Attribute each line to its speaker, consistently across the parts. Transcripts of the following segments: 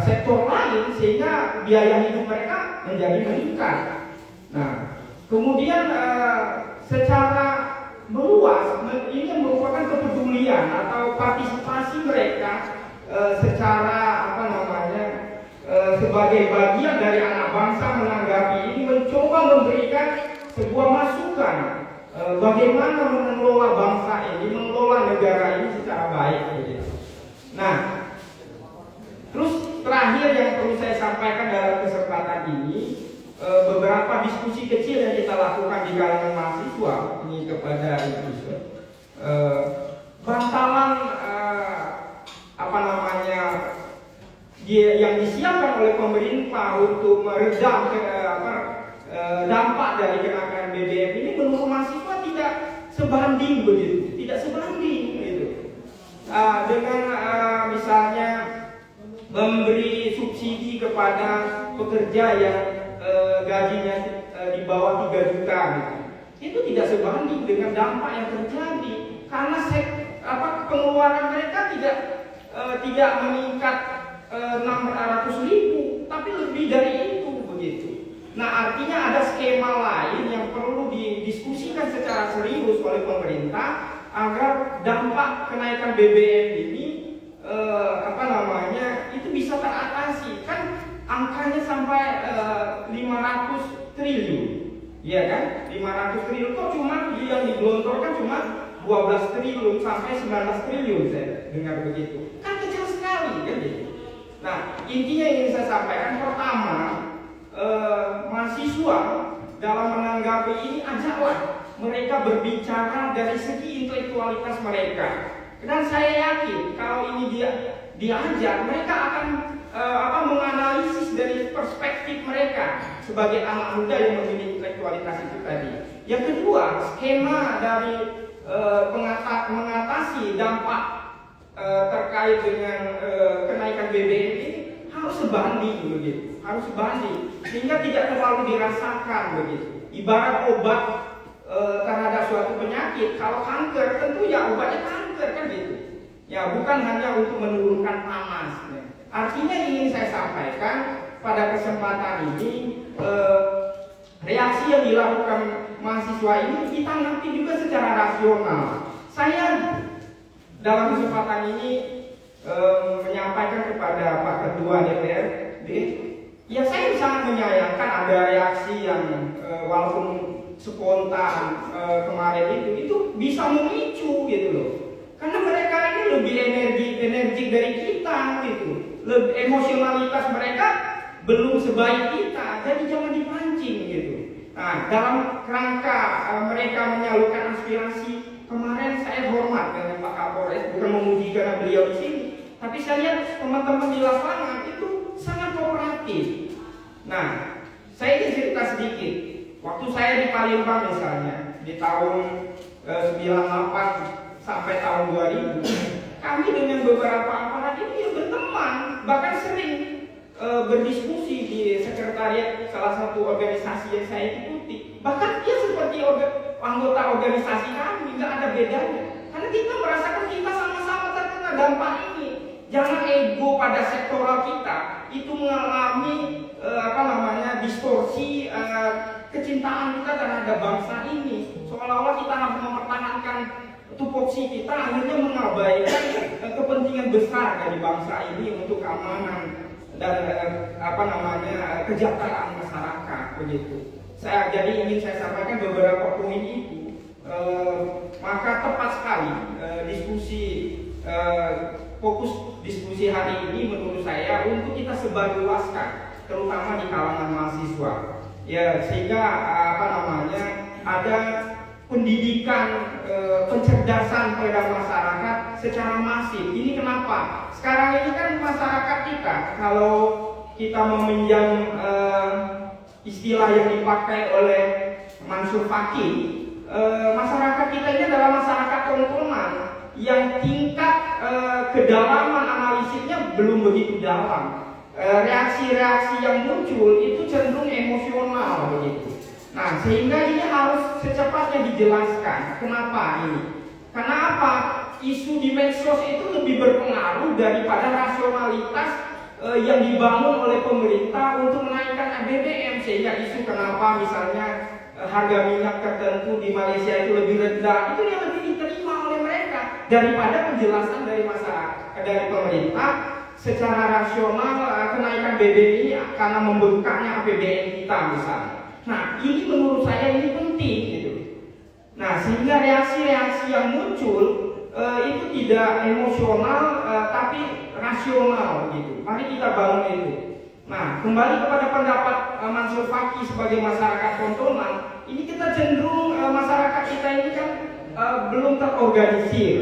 Speaker 1: sektor lain sehingga biaya hidup mereka menjadi meningkat. Nah, kemudian secara meluas ini merupakan kepedulian atau partisipasi mereka secara sebagai bagian dari anak bangsa menanggapi ini, mencoba memberikan sebuah masukan bagaimana mengelola bangsa ini, mengelola negara ini secara baik. Nah, terus terakhir yang perlu saya sampaikan dalam kesempatan ini, beberapa diskusi kecil yang kita lakukan di kalangan mahasiswa ini kepada Ibu, bantalan yang disiapkan oleh pemerintah untuk meredam dampak dari kenaikan BBM ini menurut mahasiswa tidak sebanding begitu, tidak sebanding gitu. Dengan misalnya memberi subsidi kepada pekerja yang gajinya di bawah 3 juta gitu. Itu tidak sebanding dengan dampak yang terjadi karena pengeluaran mereka tidak meningkat 600.000 tapi lebih dari itu begitu. Nah, artinya ada skema lain yang perlu didiskusikan secara serius oleh pemerintah agar dampak kenaikan BBM ini itu bisa teratasi. Kan angkanya sampai 500 triliun. Iya kan? 500 triliun kok cuma yang digelontorkan cuma 12 triliun sampai 19 triliun saya dengar begitu. Kan kecil sekali kan gitu. Nah, intinya yang ingin saya sampaikan pertama, mahasiswa dalam menanggapi ini ajaklah mereka berbicara dari segi intelektualitas mereka. Dan saya yakin kalau ini diajak, mereka akan menganalisis dari perspektif mereka sebagai anak muda yang memiliki intelektualitas itu tadi. Yang kedua, skema dari mengatasi dampak terkait dengan kenaikan BBM ini harus sebanding begitu, harus sebanding sehingga tidak terlalu dirasakan begitu. Ibarat obat terhadap suatu penyakit, kalau kanker tentu ya obatnya kanker kan gitu. Ya bukan hanya untuk menurunkan panas. Artinya ingin saya sampaikan pada kesempatan ini reaksi yang dilakukan mahasiswa ini ditanggapi juga secara rasional. Saya dalam kesempatan ini menyampaikan kepada Pak Ketua DPRD, ya saya sangat menyayangkan ada reaksi yang walaupun spontan kemarin itu bisa memicu gitu loh. Karena mereka ini lebih energik dari kita gitu. Emosionalitas mereka belum sebaik kita, jadi jangan dipancing gitu. Nah, dalam kerangka mereka menyalurkan aspirasi, kemarin saya hormat dengan Pak Kapolres, bukan memuji karena beliau di sini, tapi saya lihat teman-teman di lapangan itu sangat kooperatif. Nah, saya ingin cerita sedikit. Waktu saya di Palembang misalnya, di tahun 98 sampai tahun 2000, kami dengan beberapa aparat ini berteman, bahkan sering berdiskusi di sekretariat salah satu organisasi yang saya ikuti. Bahkan dia seperti anggota organisasi kami, nggak ada bedanya. Karena kita merasakan kita sama-sama terkena dampak ini. Jangan ego pada sektoral kita itu mengalami distorsi kecintaan kita terhadap bangsa ini. Seolah-olah kita harus mempertahankan tupoksi kita, akhirnya mengabaikan kepentingan besar dari bangsa ini untuk keamanan dan kesejahteraan masyarakat begitu. Jadi ingin saya sampaikan beberapa poin itu. Maka tepat sekali fokus diskusi hari ini menurut saya untuk kita sebarluaskan, terutama di kalangan mahasiswa. Ya, sehingga ada pendidikan pencerdasan pada masyarakat secara masif. Ini kenapa? Sekarang ini kan masyarakat kita, kalau kita meminjam istilah yang dipakai oleh Mansur Fakih, masyarakat kita ini adalah masyarakat tontonan yang tingkat kedalaman analisisnya belum begitu dalam. Reaksi-reaksi yang muncul itu cenderung emosional begitu. Nah, sehingga ini harus secepatnya dijelaskan. Kenapa ini? Karena apa? Isu di medsos itu lebih berpengaruh daripada rasionalitas yang dibangun oleh pemerintah untuk menaikkan BBM, sehingga isu kenapa misalnya harga minyak tertentu di Malaysia itu lebih rendah, itu yang lebih diterima oleh mereka daripada penjelasan dari masyarakat, dari pemerintah secara rasional kenaikan BBM ini karena membengkaknya APBN kita misalnya. Nah, ini menurut saya ini penting gitu. Nah, sehingga reaksi-reaksi yang muncul itu tidak emosional tapi rasional gitu. Mari kita bangun itu. Nah, kembali kepada pendapat Mansur Faki sebagai masyarakat tontonan, ini kita cenderung masyarakat kita ini kan belum terorganisir,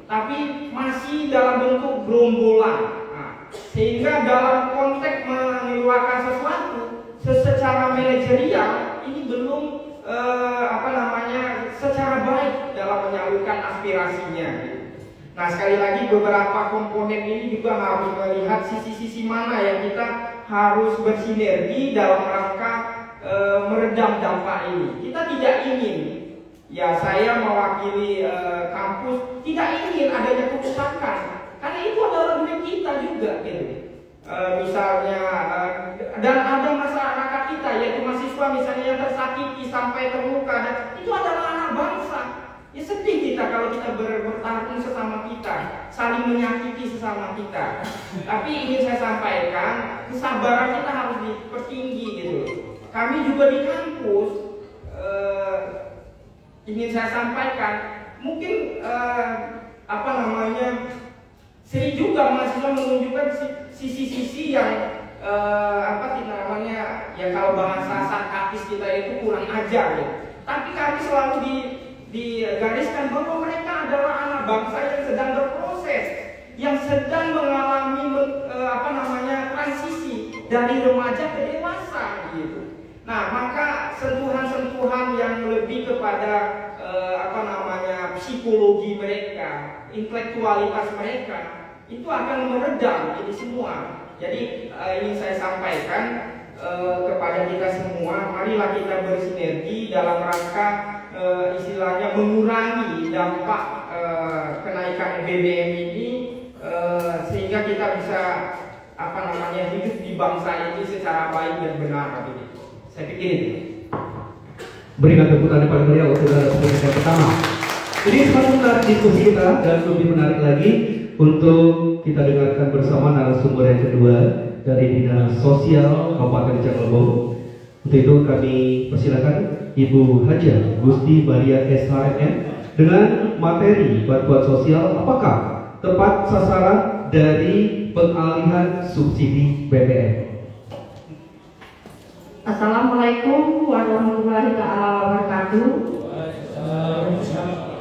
Speaker 1: tapi masih dalam bentuk gerombolan. Nah, sehingga dalam konteks mengeluarkan sesuatu secara manajerial ini belum secara baik dalam menyalurkan aspirasinya. Nah, sekali lagi beberapa komponen ini juga harus melihat sisi-sisi mana yang kita harus bersinergi dalam rangka meredam dampak ini. Kita tidak ingin, ya saya mewakili kampus, tidak ingin adanya kerusakan, karena itu adalah duit kita juga gitu. Misalnya dan ada masyarakat kita yaitu mahasiswa misalnya yang tersakiti sampai terluka, dan itu adalah anak bangsa. Ya sedih kita kalau kita bertarung sesama kita, saling menyakiti sesama kita. Tapi ingin saya sampaikan, kesabaran kita harus dipertinggi gitu. Kami juga di kampus ingin saya sampaikan, mungkin sering juga mahasiswa menunjukkan sisi-sisi yang ya kalau bahasa sarkastis kita itu kurang ajar ya. Tapi kami selalu digariskan bahwa mereka adalah anak bangsa yang sedang berproses, yang sedang mengalami transisi dari remaja ke dewasa gitu. Nah, maka sentuhan-sentuhan yang lebih kepada psikologi mereka, intelektualitas mereka itu akan meredam ini semua. Jadi ingin saya sampaikan kepada kita semua, marilah kita bersinergi dalam rangka istilahnya mengurangi dampak kenaikan BBM ini sehingga kita bisa hidup di bangsa ini secara baik dan benar. Saya pikir itu.
Speaker 2: Berikan tepuk tangan pada beliau untuk yang pertama. Ini semakin menarik diskusi kita, dan lebih menarik lagi untuk kita dengarkan bersama narasumber yang kedua dari Dinas Sosial Kabupaten Cianjur. Untuk itu kami persilakan Ibu Haja Gusti Maria SHMM dengan materi bantuan sosial apakah tepat sasaran dari pengalihan subsidi BBM.
Speaker 3: Assalamualaikum warahmatullahi wabarakatuh.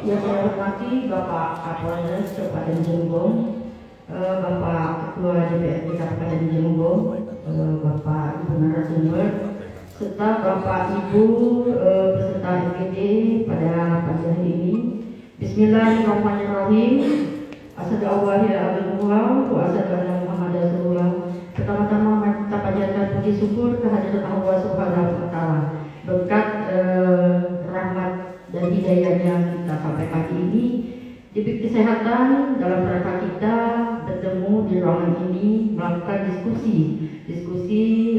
Speaker 3: Yang saya hormati Bapak Kapolres Kabupaten Jelunggong, Bapak Ketua DPRD Kabupaten Jelunggong, Bapak Ibu narasumber, serta Bapak Ibu peserta MPD pada pagi hari ini. Bismillahirrahmanirrahim. Assalamualaikum warahmatullahi wabarakatuh. Pertama-tama kita panjatkan puji syukur kehadirat Allah Subhanahu wa Ta'ala. Berkat rahmat dan hidayahnya kita sampai pagi ini diberi kesehatan dalam rangka kita bertemu di ruangan ini melakukan diskusi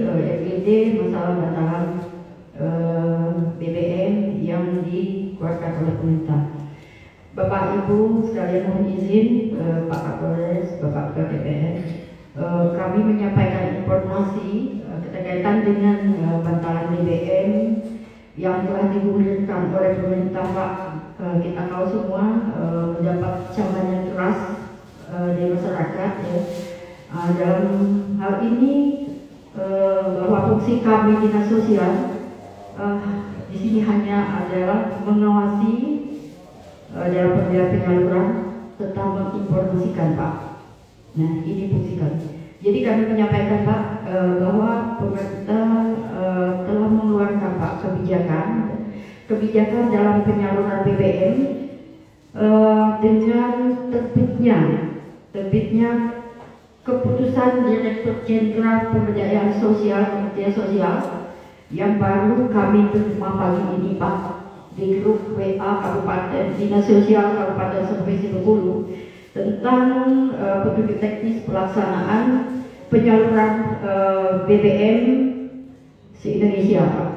Speaker 3: FGD masalah bantahan BBM yang dikeluarkan oleh pemerintah. Bapak Ibu sekalian, mohon izin Pak Kapolres, Bapak Ketua DPR, kami menyampaikan informasi berkaitan dengan bantalan BBM yang telah digulirkan oleh pemerintah. Pak, kita tahu semua mendapat caman yang keras dari masyarakat ya. Dalam hal ini bahwa fungsi kami dinas sosial di sini hanya adalah mengawasi dalam penyaluran serta menginformasikan, Pak. Nah, ini fungsi kami. Jadi kami menyampaikan, Pak, bahwa pemerintah telah mengeluarkan, Pak, kebijakan dalam penyaluran BBM dengan terbitnya keputusan Direktur Jenderal Pemberdayaan Sosial Kementerian Sosial yang baru kami terima pagi ini, Pak, di grup WA Kabupaten Dinas Sosial Kabupaten Provinsi Bengkulu tentang petunjuk teknis pelaksanaan penyaluran BBM se-Indonesia, Pak.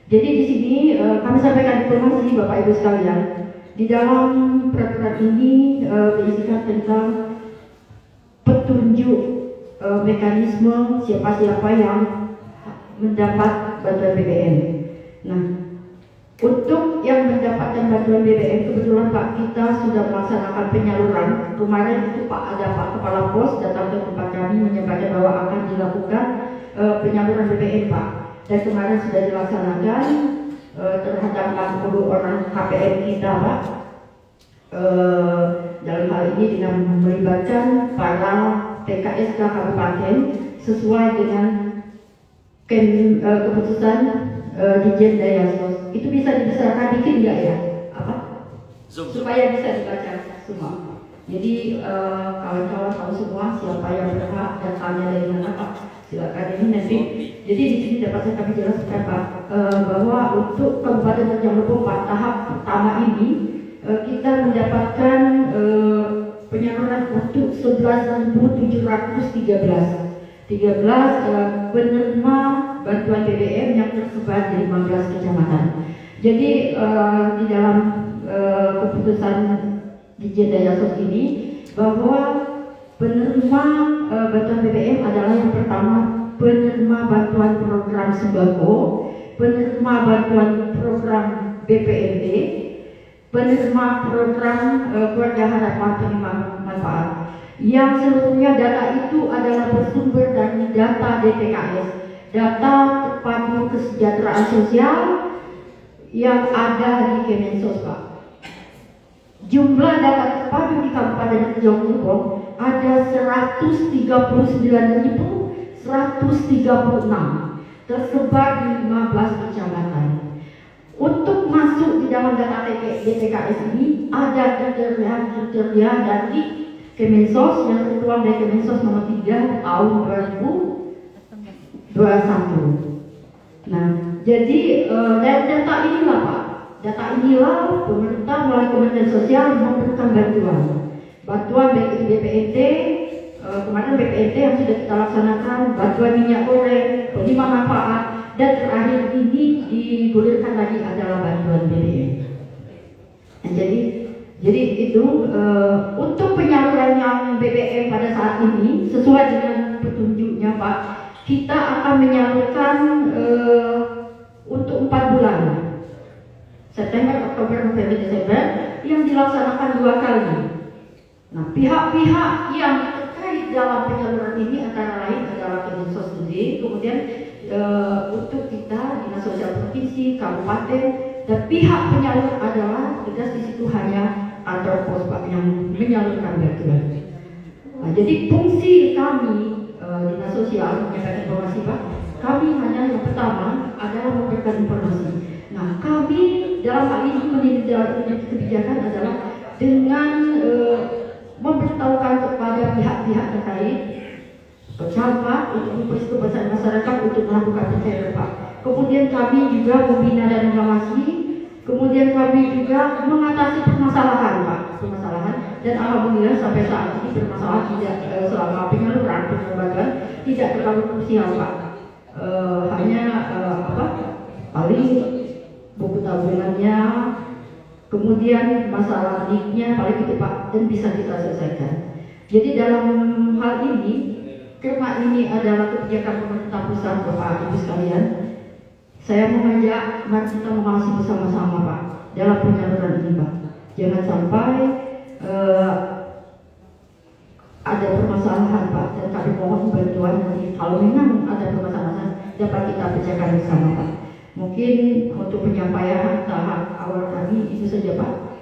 Speaker 3: Jadi di sini kami sampaikan informasi Bapak Ibu sekalian, di dalam peraturan ini berisikan tentang petunjuk mekanisme siapa-siapa yang mendapat bantuan BBM. Nah, untuk yang mendapatkan bantuan BBM, kebetulan Pak, kita sudah melaksanakan penyaluran. Kemarin itu ada Pak Kepala Pos datang ke tempat kami menyampaikan bahwa akan dilakukan penyaluran BBM, Pak. Dan kemarin sudah dilaksanakan terhadap 60 orang KPM kita, Pak. Dalam hal ini dengan melibatkan para PKSK kabupaten sesuai dengan keputusan Dirjen Daya Sos. Itu bisa dibesarkan dikit nggak ya? Apa? Supaya bisa dibaca semua. Jadi kawan-kawan tahu semua siapa yang berhak, datanya dari mana, Pak. Silakan ini nanti. Jadi di sini dapat kami jelaskan, Pak, bahwa untuk Kabupaten Rejang Lebong, Pak, tahap pertama ini kita mendapatkan penyaluran untuk 11.713 penerima bantuan BBM yang tersebar di 15 kecamatan. Jadi di dalam keputusan Dirjen Daya Sos ini bahwa penerima bantuan BBM adalah yang pertama penerima bantuan program sembako, penerima bantuan program BPNT, penerima program keluarga harapan penerima manfaat. Yang seluruhnya data itu adalah bersumber dari data DTKS, data terpadu kesejahteraan sosial yang ada di Kemensos, Pak. Jumlah data terpadu di Kabupaten Rejang Lebong ada 139.136 tersebar di 15 kecamatan. Untuk masuk di dalam data DTKS ini ada kriteria dari Kemensos yang tertuang dari Kemensos nomor 3 tahun 2021. Nah, jadi dari data inilah, Pak, data inilah pemerintah melalui Kementerian Sosial memberikan bantuan BPNT, kemarin BPNT yang sudah kita laksanakan, bantuan minyak goreng, penerima manfaat, dan terakhir ini digulirkan lagi adalah bantuan BBM. Nah, jadi itu untuk penyaluran yang BBM pada saat ini sesuai dengan petunjuknya, Pak, kita akan menyalurkan untuk 4 bulan, September, Oktober, November, Desember, yang dilaksanakan 2 kali. Nah, pihak-pihak yang terkait dalam penyaluran ini antara lain adalah Kemensos sendiri, kemudian untuk kita Dinas Sosial Provinsi, Kabupaten, dan pihak penyalur adalah tugas di situ hanya kantor pos, Pak, yang menyalurkan bantuan. Nah, jadi fungsi kami Dinas Sosial menyampaikan informasi, Pak. Kami hanya yang pertama adalah memberikan informasi. Nah, kami dalam hal ini menindaklanjuti kebijakan adalah dengan memberitahukan kepada pihak-pihak terkait, pejabat untuk mempersetujukan masyarakat untuk melakukan pencairan, Pak. Kemudian kami juga membina dan mengawasi. Kemudian kami juga mengatasi permasalahan, Pak, dan alhamdulillah sampai saat ini permasalahan tidak selama penyaluran penerbangan tidak terlalu krusial, Pak. Hanya paling buku tabungannya, kemudian masalah niknya paling itu, Pak, dan bisa kita selesaikan. Jadi dalam hal ini, karena ini adalah kebijakan pemerintah pusat, Bapak Ibu sekalian, saya mengajak mari kita mengawasi bersama-sama, Pak, dalam penyaluran ini, Pak. Jangan sampai ada permasalahan, Pak, dan kami mohon bantuan nanti kalau memang ada permasalahan dapat kita pecahkan bersama, Pak. Mungkin untuk penyampaian tahap awal kami itu saja, Pak.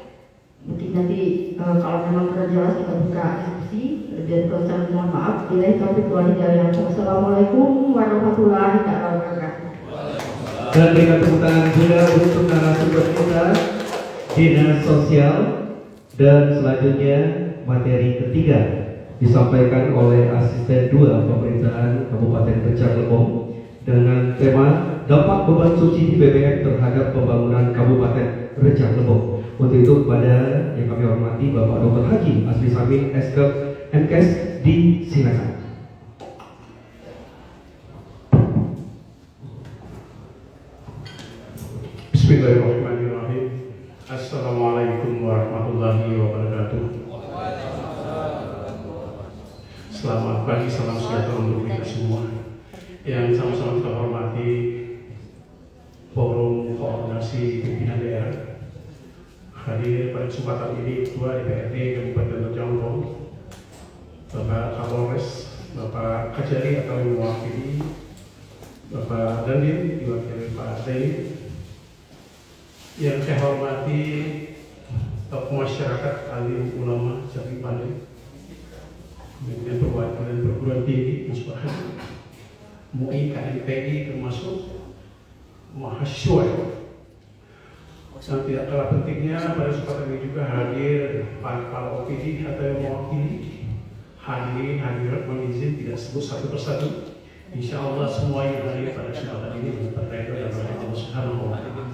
Speaker 3: Mungkin nanti kalau memang kurang jelas kita buka diskusi, dan proses mohon maaf. Bila taufiq wal hidayah. Wassalamualaikum warahmatullahi wabarakatuh.
Speaker 2: Dan berikan tepuk tangan juga untuk narasumber kita Dinas Sosial. Dan selanjutnya materi ketiga disampaikan oleh Asisten 2 Pemerintahan Kabupaten Rejang Lebong dengan tema dampak beban subsidi BBM terhadap pembangunan Kabupaten Rejang Lebong. Untuk itu kepada yang kami hormati Bapak Dr. Haji Asri Samin, SK MKes, disilakan.
Speaker 4: Bismillahirrahmanirrahim. Assalamualaikum warahmatullahi wabarakatuh. Selamat pagi, salam sejahtera untuk kita semua. Yang sama-sama kita hormati Forum Koordinasi Pimpinan Daerah. Hadir pada kesempatan ini Ketua DPRD Kabupaten Rejang Lebong, Bapak Kapolres, Bapak Kajari atau yang mewakili, Bapak Dandim, diwakili Pak Tei. Yang saya hormati tokoh masyarakat, alim ulama, jari pandai, kemudian perwakilan perguruan tinggi, Musbahan, MUI, KMPI, termasuk mahasiswa. Yang tidak kalah pentingnya pada kesempatan ini juga hadir para OPD atau yang mewakili, hadirin hadirat, mohon izin tidak sebut satu persatu. Insya Allah semua yang hadir pada kesempatan ini terkait dengan Allah Subhanahu wa Ta'ala.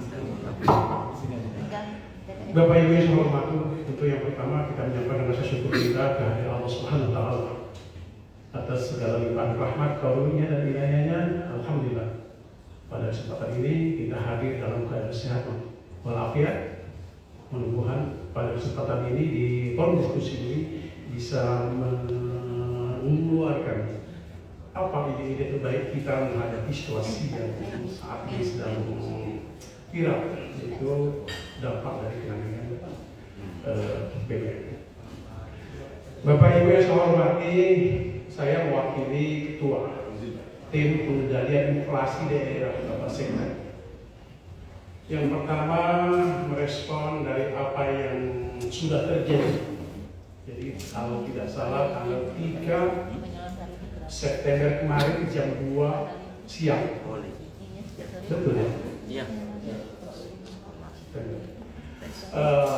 Speaker 4: Bapak Ibu yang saya hormati, tentu yang pertama kita menyampaikan rasa syukur kita kehadirat Allah Subhanahu wa Ta'ala atas segala limpahan rahmat, karunia dan inayahnya. Alhamdulillah. Pada kesempatan ini kita hadir dalam keadaan sehat walafiat. Mudah-mudahan pada kesempatan ini di forum diskusi ini bisa mengeluarkan apa ide-ide terbaik kita menghadapi situasi yang saat ini sedang viral, yaitu dampak dari kenaikan BBM. Bapak Ibu yang saya hormati, saya mewakili Ketua Tim Pengendalian Inflasi Daerah Bapak Sekda. Yang pertama merespon dari apa yang sudah terjadi. Jadi kalau tidak salah tanggal 3 September kemarin jam 2 siang. Betul ya? Iya.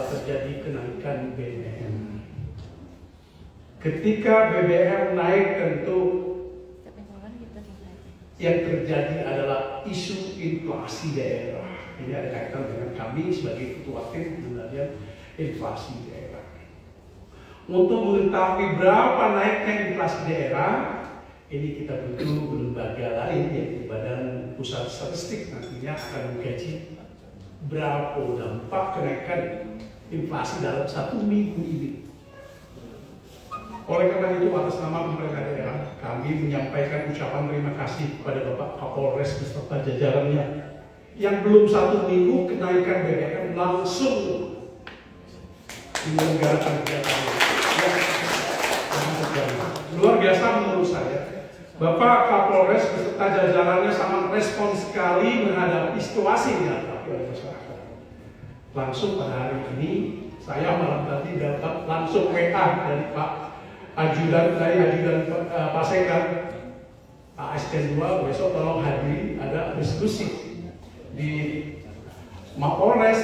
Speaker 4: Terjadi kenaikan BBM. Ketika BBM naik tentu yang terjadi adalah isu inflasi daerah. Ini ada kaitan dengan kami sebagai ketua tim pengendalian inflasi daerah. Untuk mengetahui berapa naiknya inflasi daerah, ini kita butuh lembaga lain yaitu Badan Pusat Statistik nantinya akan mengkaji berapa dampak kenaikan inflasi dalam 1 minggu ini. Oleh karena itu atas nama pemerintah daerah kami menyampaikan ucapan terima kasih kepada Bapak Kapolres beserta jajarannya yang belum 1 minggu kenaikan BBM langsung menyelenggarakan kegiatan luar biasa menurut saya. Bapak Kapolres beserta jajarannya sangat respon sekali menghadapi situasi yang dihadapi oleh masyarakat. Langsung pada hari ini saya malam tadi dapat langsung WA dari Pak Ajudan Pak Sekda, Pak Asisten 2, besok tolong hadir ada diskusi di Mapolres.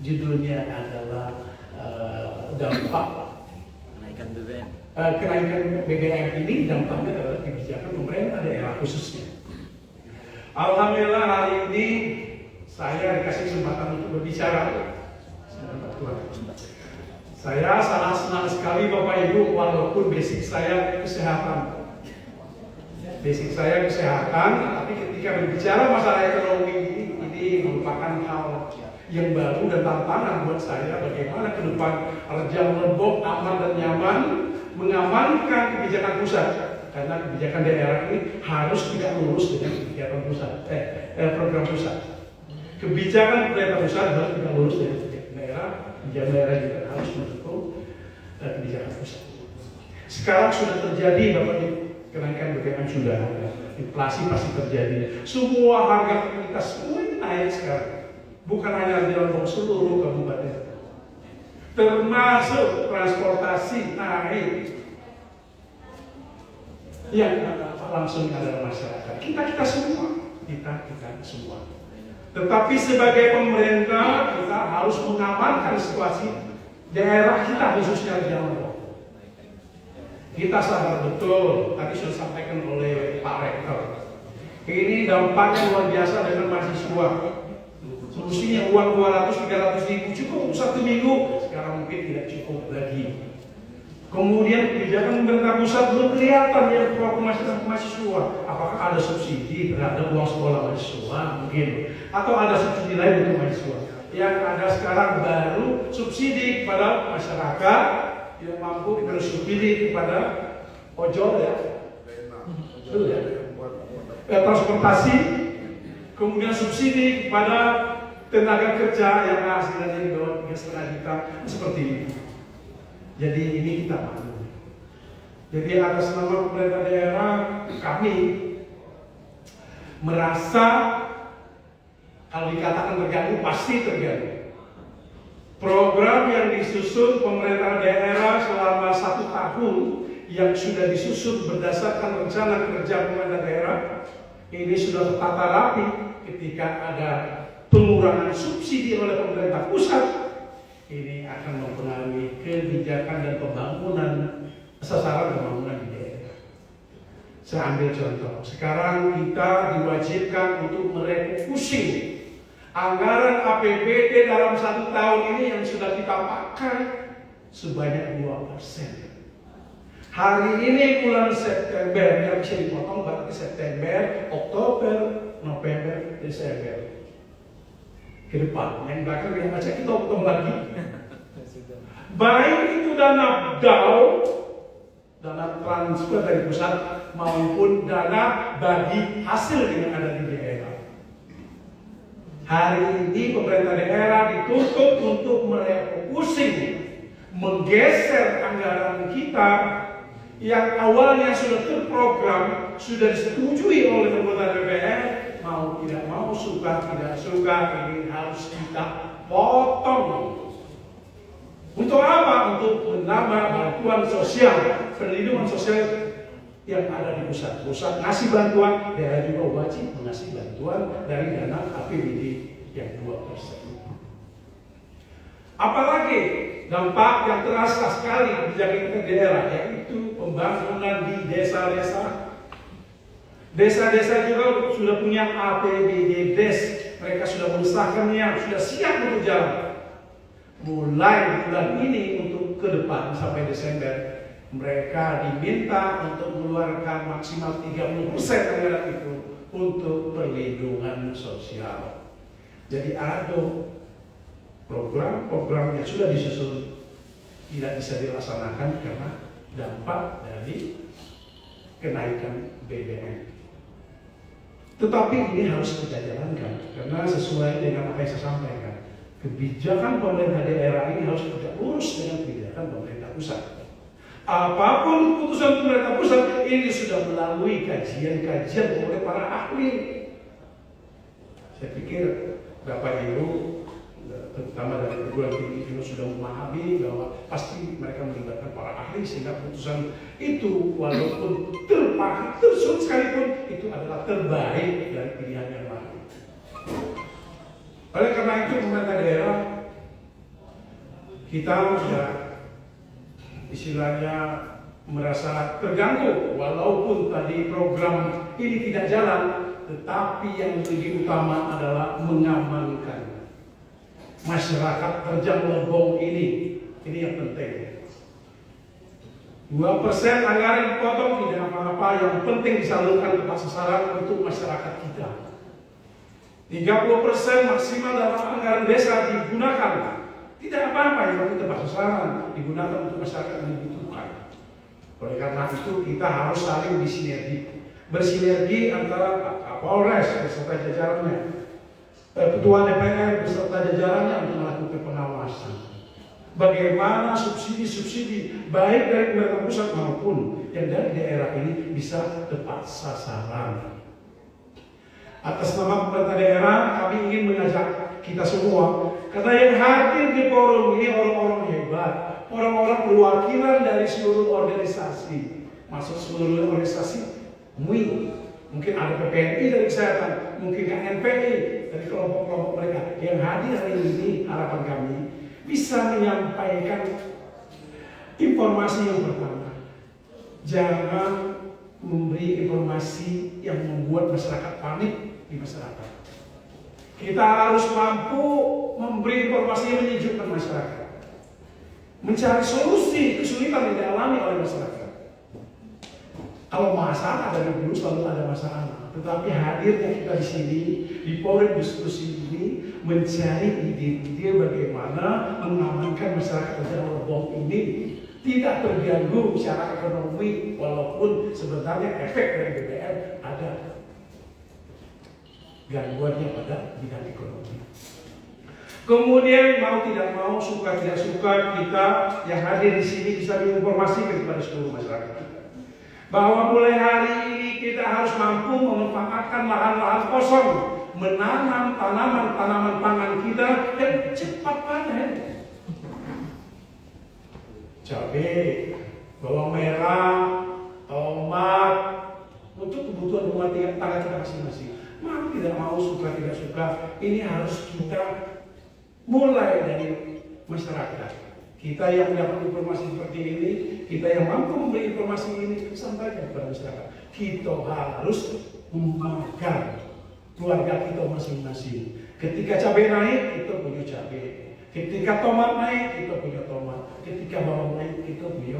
Speaker 4: Judulnya adalah dampak kenaikan BBM ini dampaknya adalah kebijakan pemerintah daerah khususnya. Alhamdulillah hari ini saya dikasih kesempatan untuk berbicara. Saya sangat senang sekali Bapak Ibu, walaupun basic saya kesehatan. Basic saya kesehatan, tapi ketika berbicara masalah ekonomi ini merupakan hal yang baru dan tantangan buat saya bagaimana ke depan Rejang Lebong aman dan nyaman mengamankan kebijakan pusat, karena kebijakan daerah ini harus tidak lurus dengan kebijakan pusat, program pusat. Kebijakan pemerintah pusat harus tidak lurus dengan kebijakan daerah, kebijakan daerah juga harus mendukung kebijakan pusat. Sekarang sudah terjadi Bapak Ibu, kenaikan BBM sudah ada, inflasi pasti terjadi. Semua harga komoditas semua naik sekarang, bukan hanya di Lombok, seluruh kabupaten. Termasuk transportasi naik yang langsung adalah masyarakat kita semua. Tetapi sebagai pemerintah kita harus mengamankan situasi daerah kita khususnya di Lombok. Kita sadar betul tadi sudah disampaikan oleh Pak Rektor, ini dampaknya luar biasa dengan mahasiswa. Semestinya uang 200-300 ribu cukup 1 minggu, sekarang mungkin tidak cukup lagi. Kemudian kebijakan pemerintah pusat belum kelihatan ya ke mahasiswa. Apakah ada subsidi terhadap uang sekolah mahasiswa mungkin, atau ada subsidi lain untuk mahasiswa. Yang ada sekarang baru subsidi kepada masyarakat yang mampu, terus subsidi kepada ojol ya, betul ya, transportasi, kemudian subsidi kepada tenaga kerja yang hasilnya di bawah 3,5 juta, seperti itu. Jadi ini kita maklum. Jadi atas nama pemerintah daerah kami merasa kalau dikatakan terganggu pasti terganggu. Program yang disusun pemerintah daerah selama 1 tahun yang sudah disusun berdasarkan rencana kerja pemerintah daerah ini sudah tertata rapi. Ketika ada pengurangan subsidi oleh pemerintah pusat, ini akan mempengaruhi kebijakan dan pembangunan, sasaran pembangunan di daerah. Saya ambil contoh, sekarang kita diwajibkan untuk merefocusing anggaran APBD dalam 1 tahun ini yang sudah kita pakai sebanyak 2%. Hari ini bulan September yang bisa dipotong berarti September, Oktober, November, Desember. Ke depan, yang belakang yang baca kita potong lagi. Baik itu dana DAO, dana transfer dari pusat, maupun dana bagi hasil yang ada di daerah. Hari ini pemerintah daerah dituntut untuk merefocusing, menggeser anggaran kita yang awalnya sudah terprogram, sudah disetujui oleh pemerintah DPR, mau tidak mau, suka tidak suka, ini harus kita potong. Untuk apa? Untuk menambah bantuan sosial, perlindungan sosial yang ada di pusat. Pusat ngasih bantuan, daerah juga wajib mengasih bantuan dari dana APBD yang 2%. Apalagi dampak yang terasa sekali kebijakan daerah, yaitu pembangunan di desa-desa. Desa-desa juga sudah punya APBD Des, mereka sudah mengesahkannya, sudah siap untuk jalan. Mulai bulan ini untuk ke depan sampai Desember, mereka diminta untuk mengeluarkan maksimal 30% anggaran itu untuk perlindungan sosial. Jadi ada program-program yang sudah disusun tidak bisa dilaksanakan karena dampak dari kenaikan BBM. Tetapi ini harus kita jalankan karena sesuai dengan apa yang saya sampaikan. Kebijakan pemerintah daerah ini harus tegak lurus dengan kebijakan pemerintah pusat. Apapun keputusan pemerintah pusat ini sudah melalui kajian-kajian oleh para ahli. Saya pikir Bapak Ibu, terutama dari perguruan tinggi itu sudah memahami bahwa pasti mereka melibatkan para ahli sehingga keputusan itu walaupun terpahit, tersulit sekalipun itu adalah terbaik dari pilihan yang lain. Oleh karena itu pemerintah daerah kita ya istilahnya merasa terganggu walaupun tadi program ini tidak jalan, tetapi yang lebih utama adalah mengamankan masyarakat terjang lebong ini yang penting. 2% anggaran dipotong tidak apa-apa, yang penting disalurkan tepat sasaran untuk masyarakat kita. 30% maksimal dalam anggaran desa digunakan, tidak apa-apa, yang penting tepat sasaran digunakan untuk masyarakat yang membutuhkan. Oleh karena itu kita harus saling bersinergi antara Pak Kapolres beserta jajarannya, Ketua DPR beserta jajarannya untuk melakukan pengawasan. Bagaimana subsidi-subsidi baik dari pemerintah pusat maupun yang dari daerah ini bisa tepat sasaran. Atas nama pemerintah daerah kami ingin mengajak kita semua, karena yang hadir di forum ini orang-orang hebat, orang-orang perwakilan dari seluruh organisasi, masuk seluruh organisasi MUI, mungkin ada PPNI dari kesehatan, mungkin KNPI dari kelompok-kelompok mereka yang hadir hari ini. Harapan kami bisa menyampaikan informasi yang pertama, jangan memberi informasi yang membuat masyarakat panik di masyarakat. Kita harus mampu memberi informasi yang menyejukkan masyarakat, mencari solusi kesulitan yang dialami oleh masyarakat. Kalau masalah dari dulu selalu ada masalah, tetapi hadirnya kita di sini di forum diskusi ini mencari ide-ide bagaimana mengamankan masyarakat Rejang Lebong ini tidak terganggu secara ekonomi, walaupun sebenarnya efek dari BBM ada gangguannya pada bidang ekonomi. Kemudian mau tidak mau, suka tidak suka, kita yang hadir di sini bisa menginformasikan kepada seluruh masyarakat kita bahwa mulai hari ini kita harus mampu memanfaatkan lahan-lahan kosong, menanam tanaman-tanaman pangan kita dan cepat panen. Cabai, bawang merah, tomat, untuk kebutuhan rumah tangga kita masing-masing. Mau tidak mau, suka tidak suka, ini harus kita mulai dari masyarakat. Kita yang mendapat informasi seperti ini, kita yang mampu memberi informasi ini, sampaikan kepada masyarakat. Kita harus membanggakan keluarga kita masing-masing. Ketika cabai naik, kita punya cabai. Ketika tomat naik, kita punya tomat. Ketika bawang naik, kita punya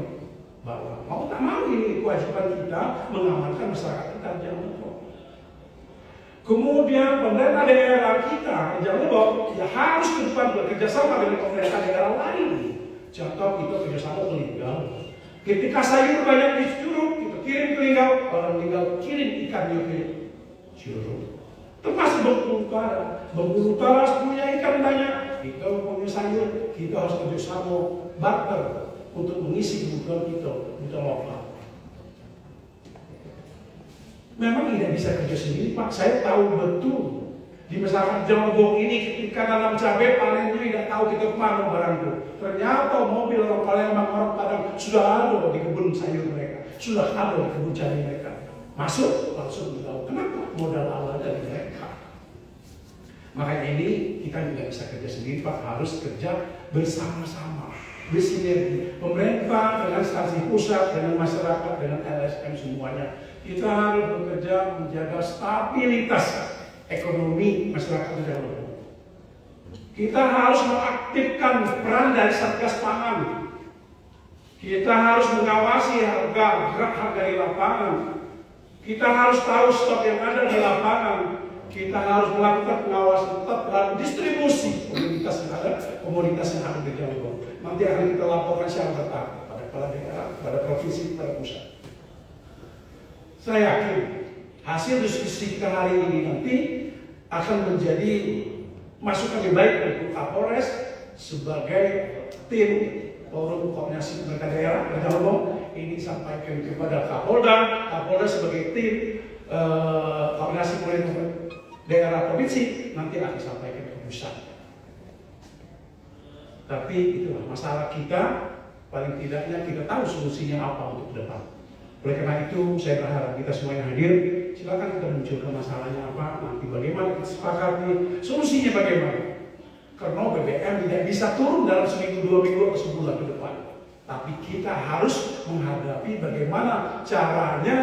Speaker 4: bawang. Mau tak mau ini kewajiban kita mengamankan masyarakat kita, jangan lupa. Kemudian pemerintah daerah kita, jangan lupa, ya harus ke depan bekerja sama dengan pemerintah daerah lain. Contoh kita kerjasama ke Linggau. Ketika sayur banyak di Curug, kita kirim ke Linggau. Orang Linggau kirim ikannya ke Curug. Termasuk Bengkulu Utara. Bengkulu Utara punya ikan banyak, kita punya sayur. Kita harus kerjasama barter untuk mengisi kebutuhan kita lokal. Memang tidak bisa kerja sendiri, Pak. Saya tahu betul di masyarakat Jelebong ini ketika nanam cabai panennya tidak tahu kita kemana barang itu. Ternyata mobil orang Palembang, orang Padang sudah ada di kebun sayur mereka, sudah ada di kebun cabai mereka. Masuk langsung tahu kenapa modal awal dari mereka. Makanya ini kita tidak bisa kerja sendiri, Pak. Harus kerja bersama-sama, bersinergi. Pemerintah dengan instansi pusat, dengan masyarakat, dengan LSM semuanya. Kita harus bekerja menjaga stabilitas ekonomi masyarakat di dalam. Kita harus mengaktifkan peran dari Satgas Pangan. Kita harus mengawasi gerak harga di lapangan. Kita harus tahu stok yang ada di lapangan. Kita harus melakukan pengawasan tetap terhadap distribusi komoditas yang ada di Jawa. Nanti akan kita laporkan secara bertahap pada kepala daerah, pada provinsi, pada pusat. Saya yakin hasil diskusi kita hari ini nanti akan menjadi masukan yang baik untuk Kapolres sebagai tim forum koordinasi pemerintah daerah Jelebong. Ini sampaikan kepada Kapolda, Kapolda sebagai tim koordinasi pemerintah daerah provinsi nanti akan sampaikan ke pusat. Tapi itulah masalah kita, paling tidaknya kita tahu solusinya apa untuk ke depan. Oleh karena itu saya berharap kita semua yang hadir, silakan kita munculkan masalahnya apa, nanti bagaimana kita sepakati, solusinya bagaimana. Karena BBM tidak bisa turun dalam seminggu, 2 minggu, atau sebulan ke depan. Tapi kita harus menghadapi bagaimana caranya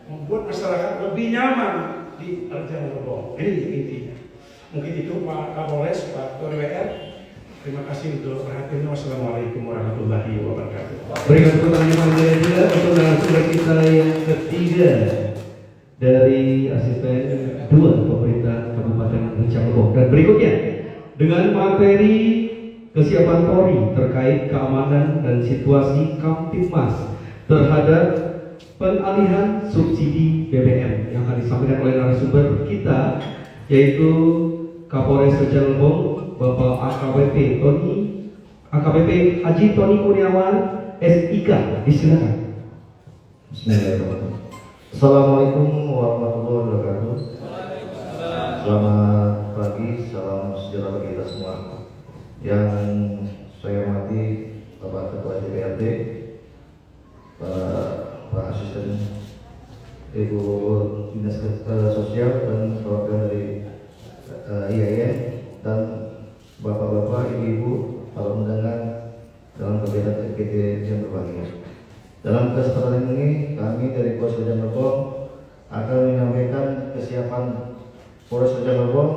Speaker 4: membuat masyarakat lebih nyaman di Rejang Lebong. Ini intinya. Mungkin itu Pak Kapolres, Pak WR. Terima kasih untuk perhatiannya. Wassalamualaikum warahmatullahi wabarakatuh.
Speaker 2: Berikan pertanyaan juga untuk narasumber kita yang ketiga dari asisten 2 pemerintah Kabupaten Rejang Lebong. Dan berikutnya dengan materi kesiapan Polri terkait keamanan dan situasi Kamtibmas terhadap pengalihan subsidi BBM yang akan disampaikan oleh narasumber kita, yaitu Kapolres Rejang Lebong Bapak AKBP Haji Tony Kurniawan SIK. Disilakan.
Speaker 5: Bismillahirrahmanirrahim. Assalamualaikum warahmatullahi wabarakatuh. Selamat pagi, salam sejahtera bagi kita semua. Yang saya hormati Bapak Ketua DPRD, Pak Asisten Ibu Dinas Sosial dan perwakilan dari IAIN dan Bapak-bapak, ibu-ibu, para undangan dalam kegiatan FGD yang berbahagia. Dalam kesempatan ini, kami dari Polres Rejang Lebong akan menyampaikan kesiapan Polres Rejang Lebong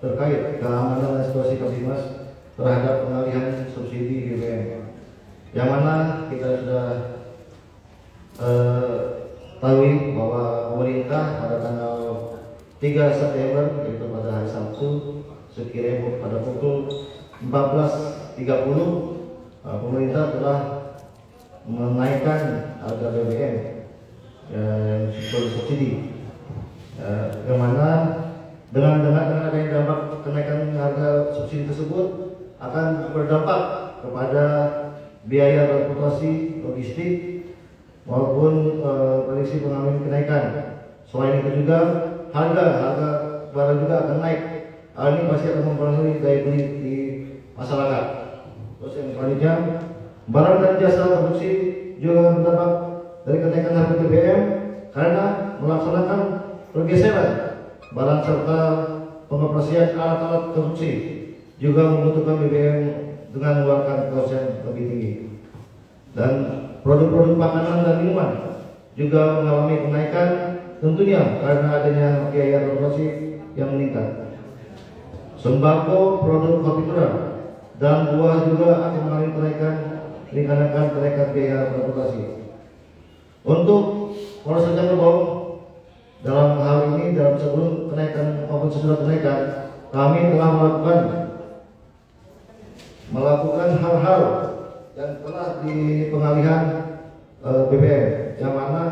Speaker 5: terkait keamanan dan situasi Kamtibmas terhadap pengalihan subsidi BBM. Yang mana kita sudah ketahui bahwa pemerintah pada tanggal 3 September yaitu pada hari Sabtu sekiranya pada pukul 14.30 pemerintah telah menaikkan harga BBM yang subsidi, yang mana dengan adanya dampak kenaikan harga subsidi tersebut akan berdampak kepada biaya transportasi, logistik maupun prediksi pengambilan kenaikan. Selain itu juga harga barang juga akan naik. Hal ini pasti akan mempengaruhi daya beli di masyarakat. Terus yang selanjutnya, barang dan jasa produksi juga berdampak dari kenaikan harga BBM karena melaksanakan pergeseran barang serta pengoperasian alat-alat produksi juga membutuhkan BBM dengan mengeluarkan kos yang lebih tinggi. Dan produk-produk makanan dan minuman juga mengalami kenaikan tentunya karena adanya biaya produksi yang meningkat. Sembako, produk hortikultura dan buah juga akan mengalami kenaikan dikarenakan kenaikan biaya transportasi. Untuk Polres Rejang dalam hal ini dalam sebelum kenaikan maupun sesudah kenaikan kami telah melakukan hal-hal yang telah di pengalihan BBM, yang mana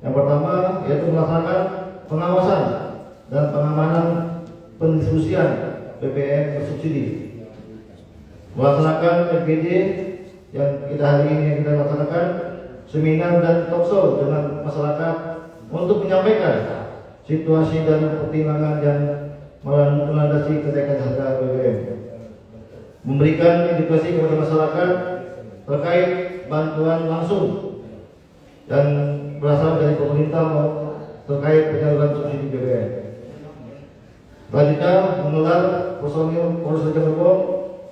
Speaker 5: yang pertama yaitu melaksanakan pengawasan dan pengamanan pendistribusian BBM bersubsidi, melaksanakan FGD yang kita hari ini yang kita laksanakan, seminar dan talkshow dengan masyarakat untuk menyampaikan situasi dan pertimbangan yang melandasi kenaikan harga BBM, memberikan edukasi kepada masyarakat terkait bantuan langsung dan berasal dari pemerintah terkait penyaluran subsidi BBM. Selanjutnya menggelar personil Polres Rejang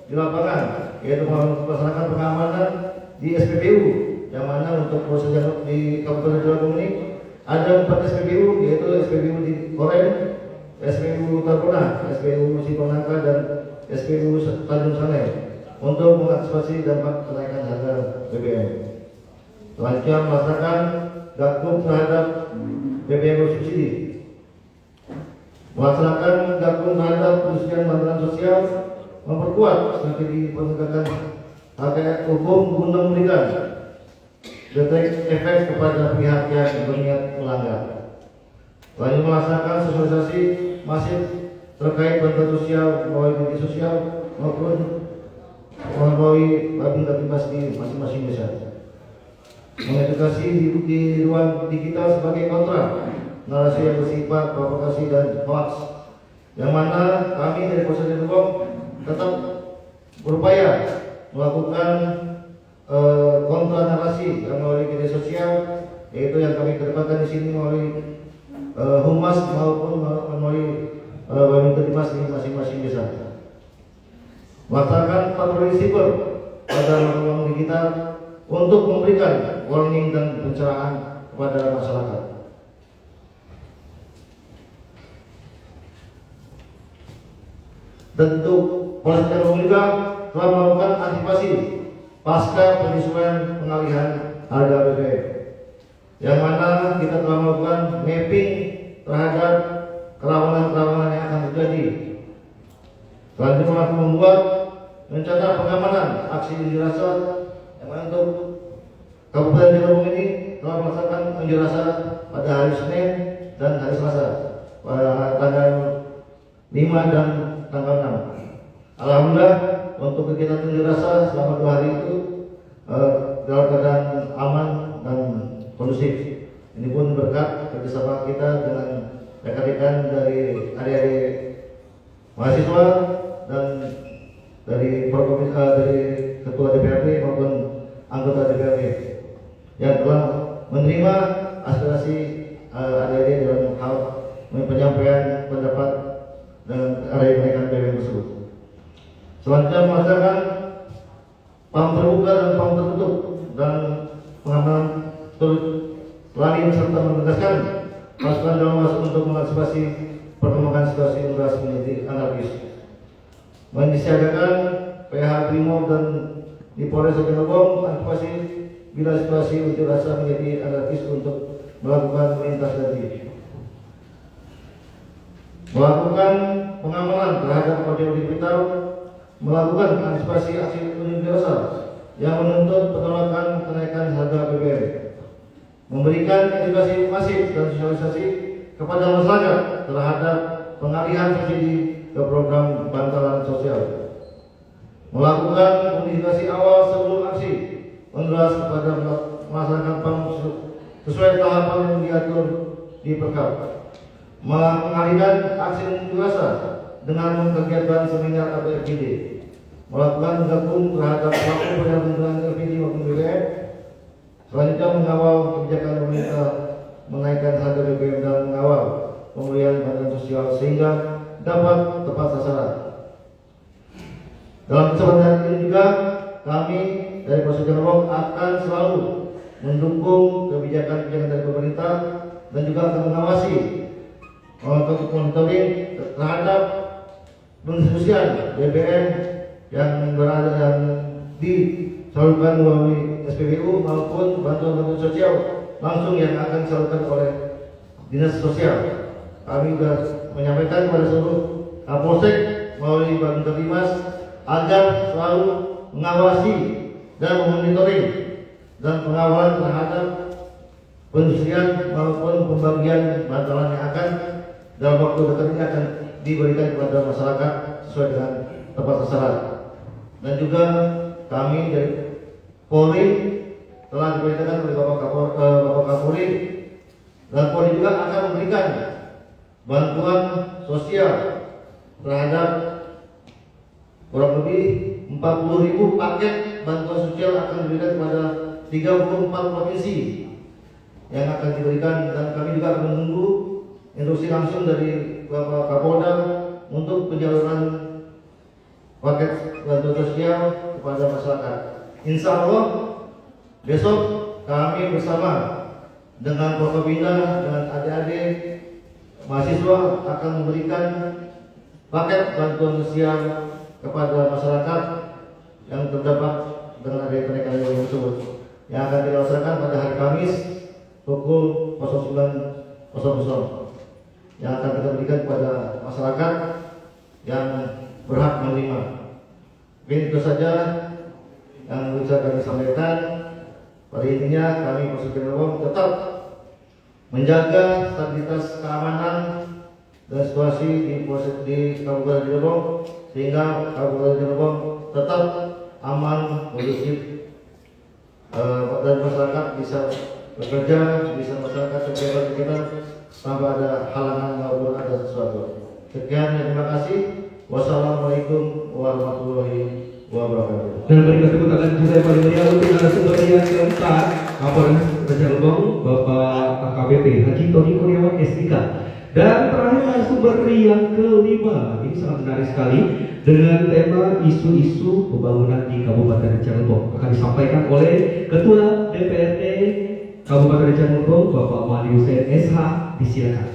Speaker 5: di lapangan, yaitu melaksanakan pengamanan di SPBU, yang mana untuk Polres Rejang di Kabupaten Rejang ini ada 4 SPBU, yaitu SPBU di Korem, SPBU Taruna, SPBU Siponangka dan SPBU Tanjung Sanai untuk mengantisipasi dampak kenaikan harga BBM. Selanjutnya melaksanakan gakum terhadap BBM bersubsidi, melaksanakan gakum terhadap pendistribusian bantuan sosial, memperkuat strategi penegakan hak hukum guna memberikan efek kepada pihak yang berniat melanggar. Lalu melaksanakan sosialisasi masif terkait bantuan sosial melalui media sosial maupun melalui babin tertimbas di masing-masing desa. Mengedukasi di ruang digital sebagai kontra narasi yang bersifat provokasi dan hoax, yang mana kami dari Polres Rejang tetap berupaya melakukan kontra narasi yang melalui media sosial, yaitu yang kami kedepankan di sini melalui humas maupun melalui babin tertimbas di masing-masing desa. Melaksanakan patroli siber pada ruang digital untuk memberikan warning dan pencerahan kepada masyarakat. Tentu Polres Rejang juga telah melakukan antisipasi pasca penyesuaian pengalihan harga BBM, yang mana kita telah melakukan mapping terhadap kerawanan-kerawanan yang akan terjadi. Selanjutnya membuat rencana pengamanan aksi unjuk rasa, yang mana untuk Kabupaten Rejang ini telah melaksanakan unjuk rasa pada hari Senin dan hari Selasa pada tanggal 5 dan tanggal 6. Alhamdulillah untuk kegiatan unjuk rasa selama 2 hari itu dalam keadaan aman dan kondusif. Ini pun berkat kerjasama kita dengan rekan-rekan dari adik-adik mahasiswa dan dari ketua DPRD maupun anggota DPRD yang telah menerima aspirasi adik-adik dalam hal penyampaian pendapat dengan area kenaikan BBM tersebut. Selanjutnya melaksanakan pam terbuka dan pam tertutup dan pengamanan lain serta menegaskan masukan Dewas untuk mengantisipasi perkembangan situasi luas menjadi anarkis. Menisiagakan PH Brimob dan di Polres Rejang antisipasi bila situasi unjuk rasa menjadi anarkis untuk melakukan lintas tadi, melakukan pengamanan terhadap audio digital, melakukan antisipasi aksi unjuk rasa yang menuntut penolakan kenaikan harga BBM, memberikan edukasi masif dan sosialisasi kepada masyarakat terhadap pengalihan subsidi ke program bantalan sosial, melakukan komunikasi awal sebelum aksi, menderas kepada masyarakat sesuai tahapan yang diatur di Perkap, mengalihkan aksi unjuk rasa dengan kegiatan seminar atau FGD, melakukan gabung terhadap pelaku perjalanan LPG maupun BBM, selanjutnya mengawal kebijakan pemerintah menaikkan harga BBM dan mengawal pemberian bantuan sosial sehingga dapat tepat sasaran. Dalam kesempatan ini juga kami dari Polsek Cirebon akan selalu mendukung kebijakan-kebijakan dari pemerintah dan juga akan mengawasi monitoring terhadap pendistribusian BBM yang berada dan disalurkan melalui SPBU maupun bantuan-bantuan sosial langsung yang akan disalurkan oleh dinas sosial. Kami juga menyampaikan kepada seluruh Kapolsek melalui Bang Terlimas agar selalu mengawasi dan memonitoring dan pengawalan terhadap pendistribusian maupun pembagian bantalan yang akan dalam waktu dekat ini akan diberikan kepada masyarakat sesuai dengan tepat sasaran. Dan juga kami dari Polri telah diperintahkan oleh Bapak Kapolri, dan Polri juga akan memberikan bantuan sosial terhadap kurang lebih 40.000 paket bantuan sosial akan diberikan kepada 34 provinsi yang akan diberikan, dan kami juga akan menunggu instruksi langsung dari Bapak Kapolda untuk penyaluran paket bantuan sosial kepada masyarakat. Insya Allah besok kami bersama dengan Forkopimda dan adik-adik mahasiswa akan memberikan paket bantuan sosial kepada masyarakat yang terdampak dengan adanya kenaikan BBM tersebut, yang akan dilaksanakan pada hari Kamis pukul 09.00 yang akan kita berikan kepada masyarakat yang berhak menerima. Mungkin itu saja yang bisa kami sampaikan. Pada intinya kami Polsek Cirebon tetap menjaga stabilitas keamanan dan situasi di Kabupaten Cirebon sehingga Kabupaten Cirebon tetap aman, kondusif, dan masyarakat bisa bekerja, bisa masyarakat kegiatan tanpa ada halangan maupun ada sesuatu. Sekian, terima kasih. Wassalamualaikum warahmatullahi wabarakatuh.
Speaker 2: Dan berikan tepuk tangan kita yang paling meriah untuk narasumber yang keempat, Kapolres Cirebon, Bapak AKBP Haji Tony Kurniawan SIK. Dan terakhir narasumber yang kelima, ini sangat menarik sekali dengan tema isu-isu pembangunan di Kabupaten Cirebon. Akan disampaikan oleh Ketua DPRD Kabupaten Cirebon, Bapak Madi Hussein SH. Disilakan.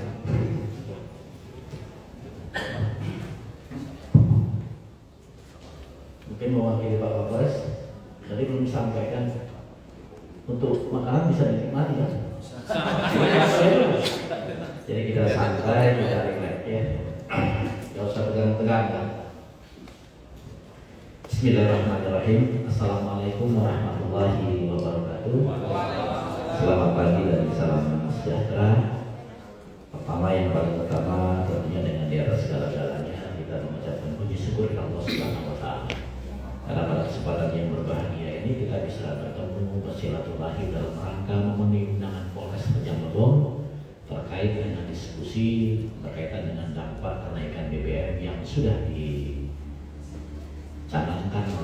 Speaker 6: Mungkin mewakili Pak Kapolres, tadi belum disampaikan untuk makanan bisa dinikmati ya. Jadi kita santai, kita relax ya. Gak usah tegang-tegang ya. Bismillahirrahmanirrahim. Assalamualaikum warahmatullahi wabarakatuh. Selamat pagi dan salam sejahtera. Pertama yang paling utama tentunya dengan di atas segala-galanya kita mengucapkan puji syukur kepada Allah Subhanahu wa taala. Karena pada kesempatan yang berbahagia ini kita bisa bertemu bersilaturahmi dalam rangka memenuhi undangan Polres Cirebon terkait dengan diskusi berkaitan dengan dampak kenaikan BBM yang sudah dicanangkan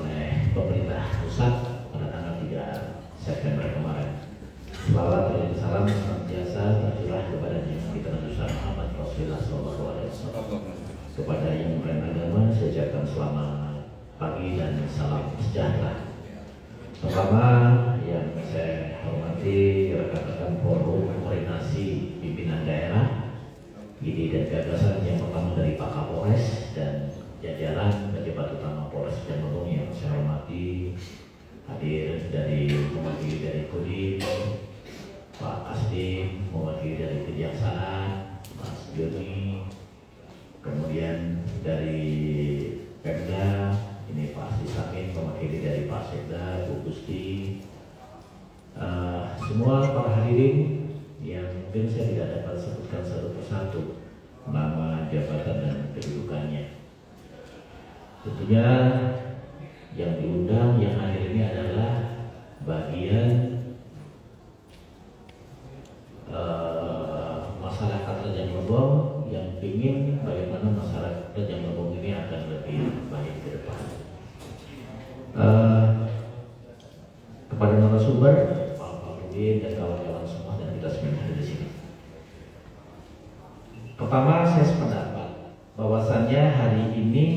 Speaker 6: oleh pemerintah pusat pada tanggal 3 September kemarin. Salawat dan salam senantiasa tercurah kepada Nabi kita Muhammad Rasulullah SAW. Kepada yang bukan agama saya ucapkan selamat pagi dan salam sejahtera. Pertama yang saya hormati rekan-rekan forum koordinasi pimpinan daerah, ide dan gagasan yang pertama dari Pak Kapolres dan jajaran pejabat utama Polres Cirebon yang saya hormati, hadir dari mewakili dari Kodim, Pak Asdim tidak dapat sebutkan satu persatu nama, jabatan, dan kedudukannya. Tentunya yang diundang, yang hadir ini adalah bagian masyarakat Rejang Lebong yang ingin bagaimana masyarakat Rejang Lebong ini akan lebih baik ke depan. Kepada narasumber, Pak Farudin dan kawan-kawan semua dan kita semua ada di sini. Pertama, saya sependapat bahwasannya hari ini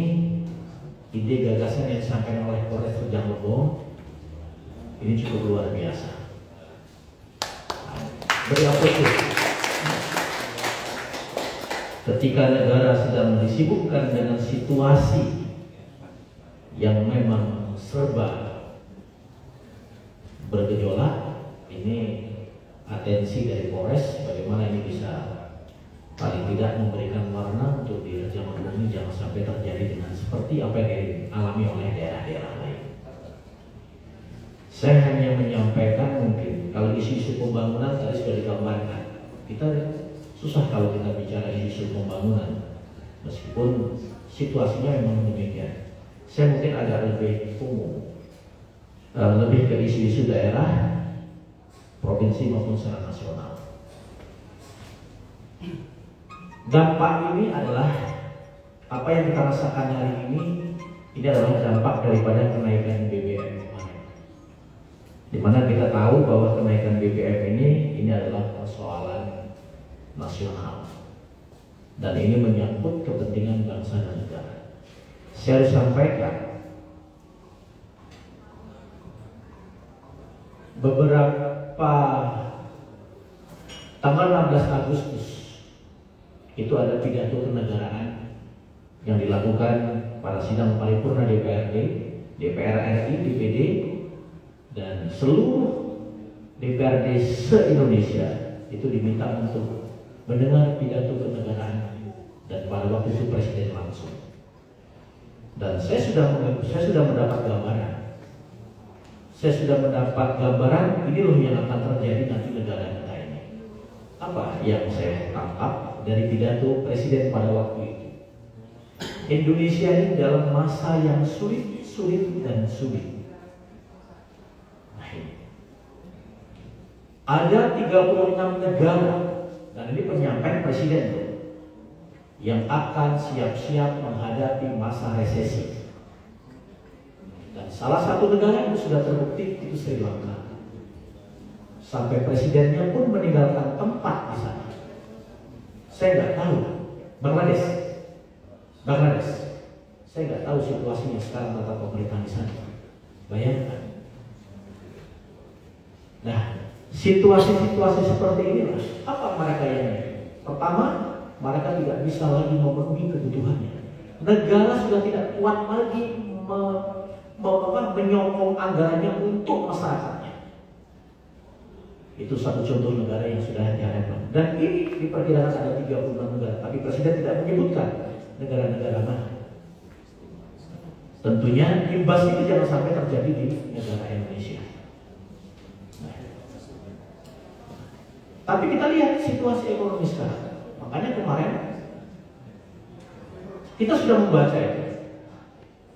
Speaker 6: ide gagasan yang disampaikan oleh Polres Rejang Lebong ini cukup luar biasa. Berapresiasi. Ketika negara sedang disibukkan dengan situasi yang memang serba bergejolak, ini atensi dari Polres bagaimana ini bisa paling tidak memberikan warna untuk di Rejang Lebong ini jangan sampai terjadi dengan seperti apa yang dialami oleh daerah-daerah lain. Saya hanya menyampaikan mungkin kalau isu-isu pembangunan tadi sudah digambarkan. Kita susah kalau kita bicara isu pembangunan meskipun situasinya memang demikian. Saya mungkin agak lebih umum, lebih ke isu-isu daerah, provinsi maupun secara nasional. Dampak ini adalah apa yang kita rasakan hari ini adalah dampak daripada kenaikan BBM kemarin. Di mana kita tahu bahwa kenaikan BBM ini adalah persoalan nasional dan ini menyangkut kepentingan bangsa dan negara. Saya harus sampaikan beberapa tanggal 16 Agustus itu ada pidato kenegaraan yang dilakukan pada sidang paripurna DPRD, DPR RI, DPD, dan seluruh DPRD se-Indonesia itu diminta untuk mendengar pidato kenegaraan dan pada waktu itu Presiden langsung. Dan saya sudah mendapat gambaran. Saya sudah mendapat gambaran ini loh yang akan terjadi nanti negara kita ini. Apa yang saya tangkap dari pidato Presiden pada waktu itu? Indonesia ini dalam masa yang sulit dan sulit. Nah, ini. Ada 36 negara dan ini penyampaian Presiden tuh, yang akan siap-siap menghadapi masa resesi. Dan salah satu negara itu sudah terbukti itu Sri Lanka. Sampai presidennya pun meninggalkan tempat di sana. Saya nggak tahu. Bangladesh. Saya nggak tahu situasinya sekarang tata pemerintahan di sana. Bayangkan. Nah, situasi-situasi seperti inilah apa mereka yang pertama, mereka tidak bisa lagi memenuhi kebutuhannya. Negara sudah tidak kuat lagi menyokong anggarannya untuk masyarakatnya. Itu satu contoh negara yang sudah dihadapkan. Dan ini diperkirakan ada 36 negara, tapi Presiden tidak menyebutkan negara-negara mana. Tentunya imbas itu jangan sampai terjadi di negara Indonesia. Nah, tapi kita lihat situasi ekonomi sekarang. Makanya kemarin kita sudah membaca itu.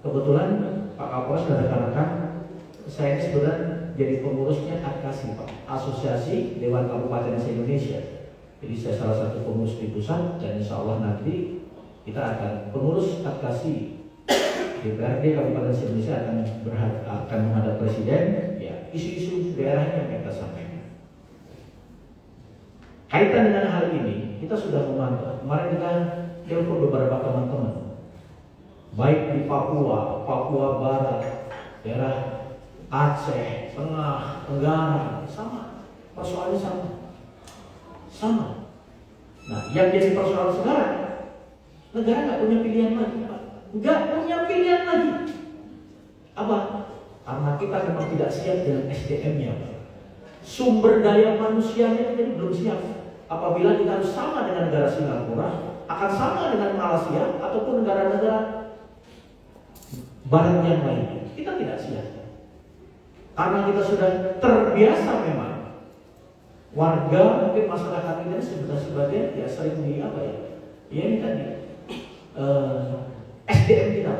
Speaker 6: Kebetulan Pak Kapolres dan rekan-rekan saya ini sebenarnya jadi pengurusnya AKASI, Pak, Asosiasi Dewan Kabupaten se-Indonesia. Jadi saya salah satu pengurus di pusat dan insya Allah nanti kita akan pengurus AKASI DPRD Kabupaten se-Indonesia akan menghadap Presiden. Ya, isu-isu daerahnya yang kita sampaikan. Kaitan dengan hal ini, kita sudah memantau. Kemarin kita telepon beberapa teman-teman, baik di Papua Barat, daerah Aceh, Tengah, Tenggara, sama. Persoalannya sama. Nah, yang jadi persoalan sekarang, negara nggak punya pilihan lagi, Pak. Nggak punya pilihan lagi. Apa? Karena kita memang tidak siap dengan SDM-nya, Pak. Sumber daya manusianya jadi belum siap. Apabila kita harus sama dengan negara Singapura, akan sama dengan Malaysia ataupun negara-negara barat yang lain. Kita tidak siap. Karena kita sudah terbiasa memang warga mungkin masyarakat ini sudah sebagian ya sering di apa ya? Ya ini tadi SDM kita,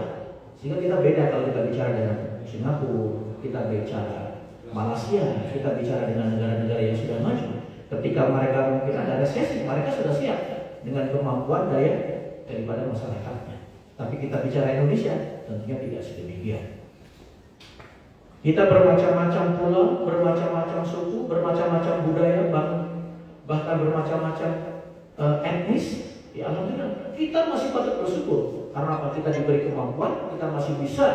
Speaker 6: sehingga kita beda kalau kita bicara dengan Singapura, kita bicara Malaysia, kita bicara dengan negara-negara yang sudah maju. Ketika mereka mungkin ada resesi, mereka sudah siap dengan kemampuan daya daripada masyarakatnya. Tapi kita bicara Indonesia, tentunya tidak sedemikian. Kita bermacam-macam pulau, bermacam-macam suku, bermacam-macam budaya, bahkan bermacam-macam etnis. Ya alhamdulillah, kita masih patut bersyukur. Karena apa? Kita diberi kemampuan, kita masih bisa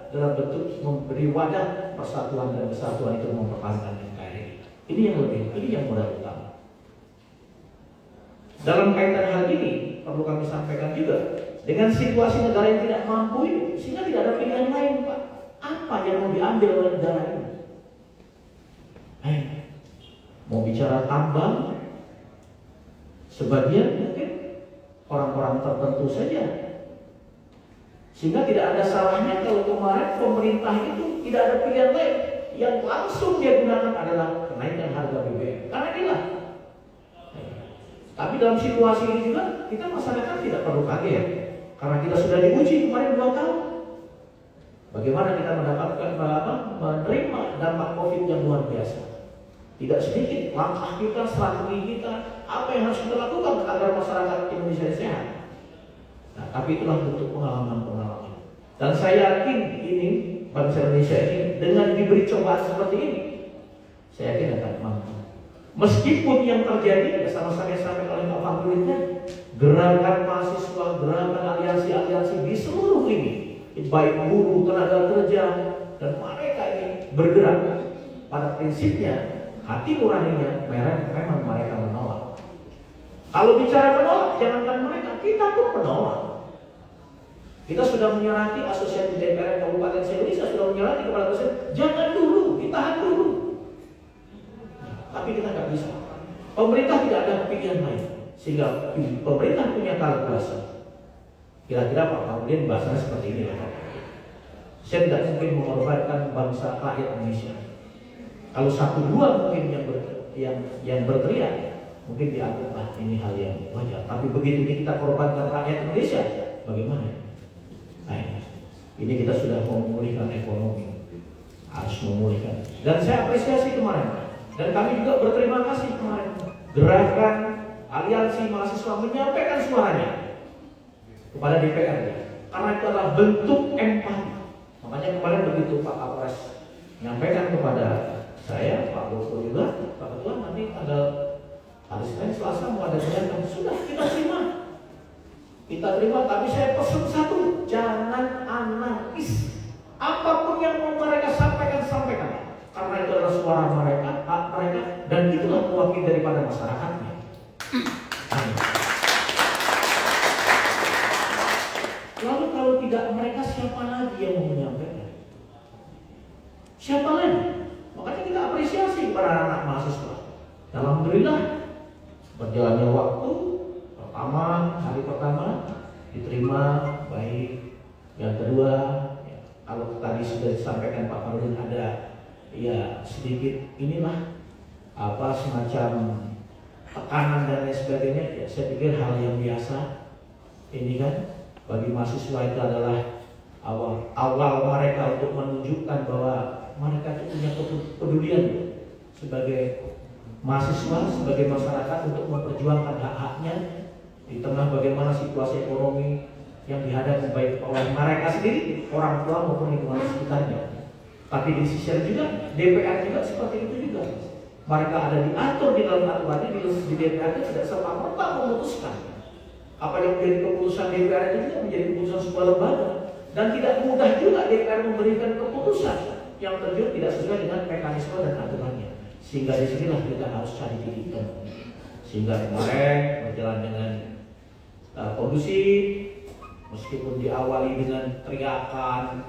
Speaker 6: dalam bentuk memberi wadah persatuan dan kesatuan itu mempertahankan NKRI. Ini yang lebih, ini yang modal utama. Dalam kaitan hal ini, perlu kami sampaikan juga, dengan situasi negara yang tidak mampu ini, sehingga tidak ada pilihan lain, Pak. Apa yang mau diambil oleh negara ini? Mau bicara tambang, sebagian mungkin orang-orang tertentu saja. Sehingga tidak ada salahnya kalau kemarin pemerintah itu tidak ada pilihan lain. Yang langsung dia gunakan adalah kenaikan harga BBM. Karena inilah. Tapi dalam situasi ini juga kita masyarakat tidak perlu kaget. Karena kita sudah diuji kemarin 2 tahun. Bagaimana kita mendapatkan menerima dampak COVID yang luar biasa. Tidak sedikit langkah kita, strategi kita, apa yang harus kita lakukan agar masyarakat Indonesia sehat. Nah, tapi itulah bentuk pengalaman-pengalaman. Dan saya yakin ini bangsa Indonesia ini dengan diberi cobaan seperti ini, saya yakin akan mampu. Meskipun yang terjadi, sama-sama sampai oleh Pak Fahruddin tadi, gerakan mahasiswa, gerakan aliansi-aliansi di seluruh ini, baik buruh, tenaga kerja, dan mereka ini bergerak pada prinsipnya, hati nuraninya memang mereka menolak. Kalau bicara menolak, jangankan mereka, kita pun menolak. Kita sudah menyerahkan Asosiasi DPR Kabupaten Indonesia sudah menyerahkan kepada Presiden, jangan dulu, ditahan dulu. Tapi kita nggak bisa. Pemerintah tidak ada pilihan lain, sehingga pemerintah punya kalkulasi. Kira-kira Pak Fahruddin bahasanya seperti ini ya Pak. Saya tidak mungkin mengorbankan bangsa rakyat Indonesia. Kalau 1-2 mungkin yang berteriak, mungkin dianggap ini hal yang wajar. Tapi begitu kita korbankan rakyat Indonesia, bagaimana? Nah, ini kita sudah memulihkan ekonomi, harus memulihkan. Dan saya apresiasi kemarin, dan kami juga berterima kasih kemarin. Gerakan aliansi mahasiswa menyampaikan suaranya kepada DPR, karena itu adalah bentuk empati. Makanya kemarin begitu Pak Kapolres menyampaikan kepada saya, Pak Boko juga, Pak Ketua, nanti tanggal hari Senin, Selasa mau ada sidang, sudah kita terima. Kita terima, tapi saya pesan satu, jangan anarkis. Apapun yang mau mereka sampaikan, sampaikan. Karena itu adalah suara mereka, hak mereka, dan itulah mewakili daripada masyarakatnya. Lalu kalau tidak mereka, siapa lagi yang mau menyampaikan? Siapa lagi? Makanya kita apresiasi kepada anak-anak mahasiswa. Alhamdulillah, berjalannya waktu, hari pertama diterima baik. Yang kedua, ya, kalau tadi sudah disampaikan Pak Fahruddin ada ya sedikit inilah semacam tekanan dan lain sebagainya. Ya, saya pikir hal yang biasa. Ini kan bagi mahasiswa itu adalah awal mereka untuk menunjukkan bahwa mereka itu punya kepedulian sebagai mahasiswa, sebagai masyarakat untuk memperjuangkan hak-haknya di tengah bagaimana situasi ekonomi yang dihadapi baik oleh mereka sendiri, orang tua maupun lingkungan sekitarnya. Tapi di sisi lain juga DPR juga seperti itu juga. Mereka ada diatur di dalam aturannya, di DPR itu tidak serta-merta memutuskan. Apa yang menjadi keputusan DPR itu juga menjadi keputusan sebuah lembaga, dan tidak mudah juga DPR memberikan keputusan yang terjun tidak sesuai dengan mekanisme dan aturannya. Sehingga disinilah kita harus cari titik temu. Sehingga kemarin berjalan dengan kondusif, meskipun diawali dengan teriakan,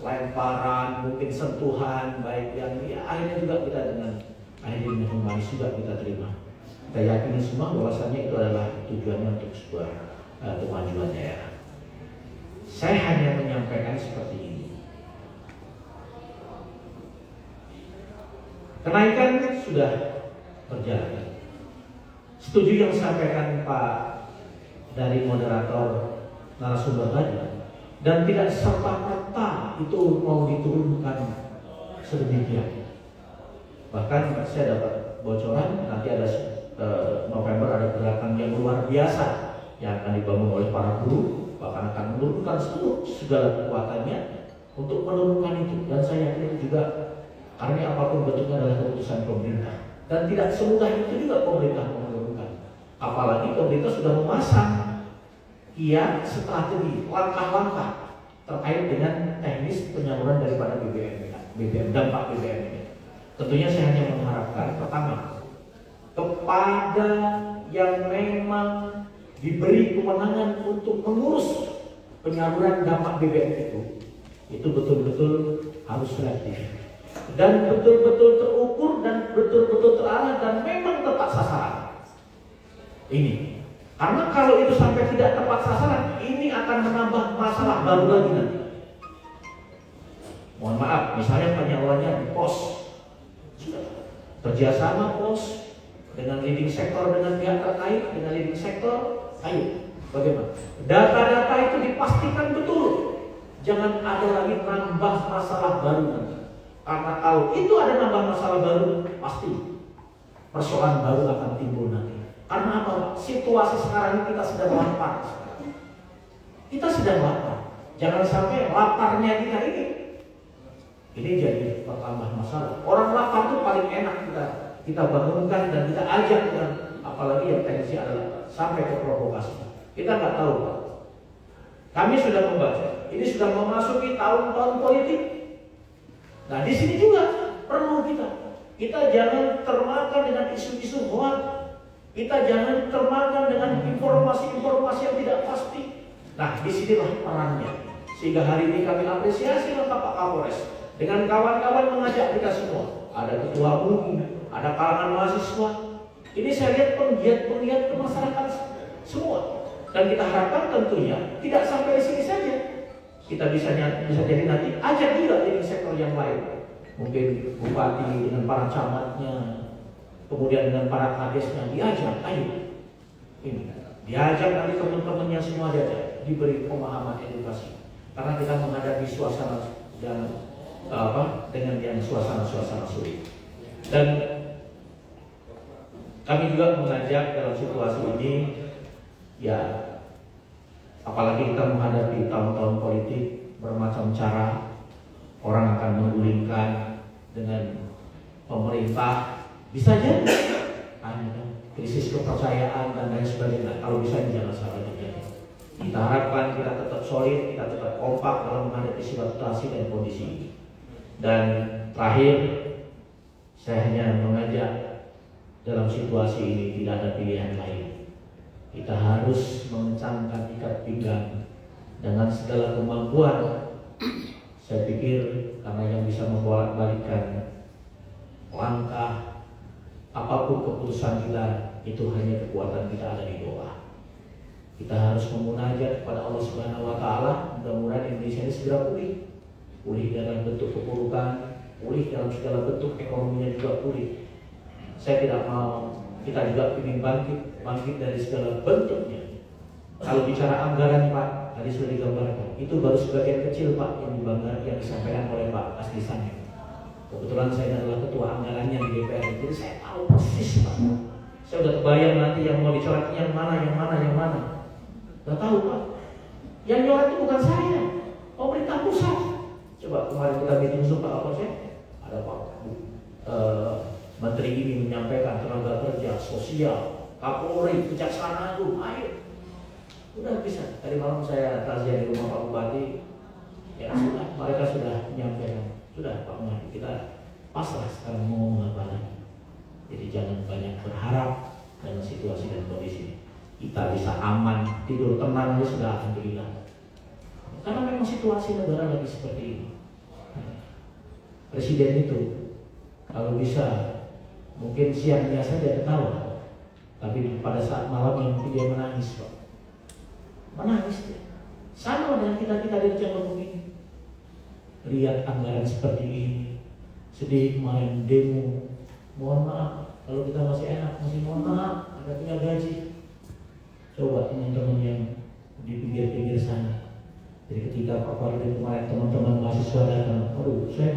Speaker 6: lemparan, mungkin sentuhan, baik yang akhirnya juga kita dengan humanis juga kita terima. Kita yakini semua bahwasannya itu adalah tujuannya untuk sebuah kemajuan daerah. Saya hanya menyampaikan seperti ini. Kenaikan sudah berjalan. Setuju yang disampaikan Pak dari moderator narasumber tadi, dan tidak serta-merta itu mau diturunkan sedemikian. Bahkan saya dapat bocoran nanti ada November ada gerakan yang luar biasa yang akan dibangun oleh para guru, bahkan akan menurunkan segala kekuatannya untuk menurunkan itu. Dan saya yakin itu juga karena apapun bentuknya adalah keputusan pemerintah, dan tidak semudah itu juga pemerintah menurunkan. Apalagi pemerintah sudah memasang strategi langkah-langkah terkait dengan teknis penyaluran daripada BBM, dampak BBM ini. Tentunya saya hanya mengharapkan pertama, kepada yang memang diberi kewenangan untuk mengurus penyaluran dampak BBM itu betul-betul harus selektif dan betul-betul terukur dan betul-betul terarah dan memang tepat sasaran. Ini karena kalau itu sampai tidak tepat sasaran, ini akan menambah masalah baru lagi nanti. Mohon maaf, misalnya penyalurannya di pos, kerjasama pos dengan leading sektor, dengan pihak terkait, dengan leading sektor, ayo bagaimana? Data-data itu dipastikan betul, jangan ada lagi nambah masalah baru nanti. Karena kalau itu ada nambah masalah baru, pasti persoalan baru akan timbul nanti. Karena apa? Situasi sekarang ini kita sedang lapar. Kita sedang lapar. Jangan sampai laparnya kita ini jadi bertambah masalah. Orang lapar itu paling enak kita bangunkan dan kita ajak, dan apalagi yang tendensi adalah sampai ke provokasi. Kita nggak tahu, Pak. Kami sudah membaca. Ini sudah memasuki tahun-tahun politik. Nah, di sini juga perlu kita jangan termakan dengan isu-isu hoax. Kita jangan termakan dengan informasi-informasi yang tidak pasti. Nah, disinilah perannya. Sehingga hari ini kami apresiasi Bapak Kapolres dengan kawan-kawan mengajak kita semua. Ada ketua umum, ada kalangan mahasiswa. Ini saya lihat penggiat-penggiat ke masyarakat semua. Dan kita harapkan tentunya tidak sampai di sini saja. Kita bisa jadi nanti ajak juga di sektor yang lain. Mungkin bupati dengan para camatnya, kemudian dengan para kadesnya diajak, ayo ini diajak nanti teman-temannya semua diajak, diberi pemahaman edukasi. Karena kita menghadapi suasana dan dengan yang suasana sulit. Dan kami juga mengajak dalam situasi ini, ya apalagi kita menghadapi tahun-tahun politik, bermacam cara orang akan menggulingkan dengan pemerintah, bisa jadi krisis kepercayaan dan lain sebagainya. Kalau bisa jangan sampai terjadi. Kita harapkan kita tetap solid, kita tetap kompak dalam menghadapi situasi dan kondisi ini. Dan terakhir, saya hanya mengajak dalam situasi ini tidak ada pilihan lain. Kita harus mengencangkan ikat pinggang dengan segala kemampuan. Saya pikir karena yang bisa membolak-balikkan langkah apapun keputusan kita itu hanya kekuatan kita ada di doa. Kita harus memunajat kepada Allah Subhanahu wa taala, mudah-mudahan Indonesia ini segera pulih dalam bentuk keburukan, pulih dalam segala bentuk, ekonominya juga pulih. Saya tidak mau, kita juga ingin bangkit dari segala bentuknya. Kalau bicara anggaran Pak, tadi sudah digambarkan, itu baru sebagian kecil Pak yang disampaikan oleh Pak Asdisan. Kebetulan saya adalah ketua anggarannya di DPR, jadi saya tahu persis Pak. Saya udah kebayang nanti yang mau dicoret yang mana. Udah tahu Pak. Yang nyoret itu bukan saya, pemerintah pusat. Coba kemarin kita meeting Pak Kapolres, ada Pak Menteri ini menyampaikan tenaga kerja, sosial, Kapolri, Kejaksaan Agung, ayo. Udah bisa. Tadi malam saya razia di rumah Pak Bupati, ya sudah, mereka sudah menyampaikan. Sudah Pak Bupati, kita pasrah sekarang mau ngomong apa lagi. Jadi jangan banyak berharap dengan situasi dan kondisi. Kita bisa aman, tidur tenang aja sudah alhamdulillah. Karena memang situasi negara lagi seperti ini. Presiden itu kalau bisa mungkin siangnya saja ketawa, tapi pada saat malamnya mungkin dia menangis Pak. Menangis dia. Sama dengan kita di Jawa ini. Lihat anggaran seperti ini, sedih kemarin demo mohon maaf kalau kita masih enak, masih mohon maaf ada tinggal gaji. Coba teman-teman yang di pinggir-pinggir sana. Jadi ketika Pak Fardin kemarin teman-teman mahasiswa datang, aduh saya